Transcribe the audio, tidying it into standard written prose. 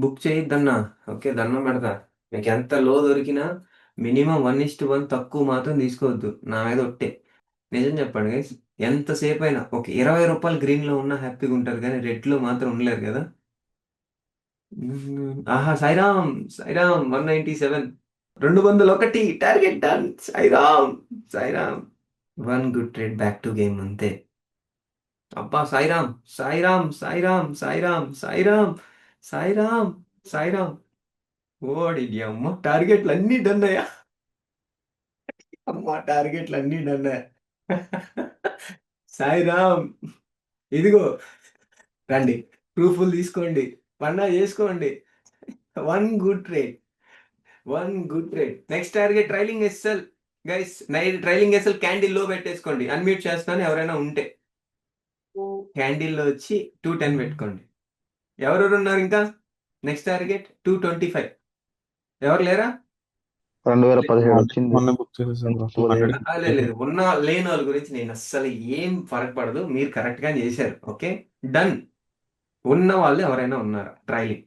Book చేయొద్దన్నా. Okay, దండం పెడతా. మీకు ఎంత లో దొరికినా మినిమం 1:1 తక్కువ మాత్రం తీసుకోవద్దు. నా మీద ఒట్టే. నిజం చెప్పండి గైస్. ఎంతసేపు అయినా ఒక ₹20 గ్రీన్లో ఉన్నా హ్యాపీగా ఉంటారు, కానీ రెడ్లో మాత్రం ఉండలేరు కదా. ఆహా, Sairam. Sairam 197. 201 target done. Sairam. Sairam. One good trade back to game అంతే. అబ్బా సాయిరామ్. సాయిరామ్. సాయిరామ్. సాయిరామ్. సాయిరామ్. సాయిరామ్. సాయిరామ్. ఓడి అమ్మ, టార్గెట్లు అన్నీ డన్ అయ్యా. అమ్మ, టార్గెట్లు అన్నీ డన్ అయ్యా. సాయిరామ్. ఇదిగో, రండి. ప్రూఫ్లు తీసుకోండి. పన్నా చేసుకోండి. One good trade. One good trade. Next target trailing SL. Guys, trailing SL candle లో పెట్టేసుకోండి. అన్మ్యూట్ చేస్తాను ఎవరైనా ఉంటే. క్యాండిల్లో వచ్చి 210 పెట్టుకోండి. ఎవరెవరు ఉన్నారు ఇంకా? Next target 225. ఎవరు లేరా? 2017 వచ్చింది. మొన్న బుక్ చేసేసాను బ్రో, 200. లేదు లేదు, ఉన్న లేని వాళ్ళ గురించి నేను అస్సలు ఏం ఫరక్ పడదు. మీరు కరెక్ట్ గా చేశారు. Okay, done. ఉన్న వాళ్ళు ఎవరైనా ఉన్నారా ట్రైలింగ్?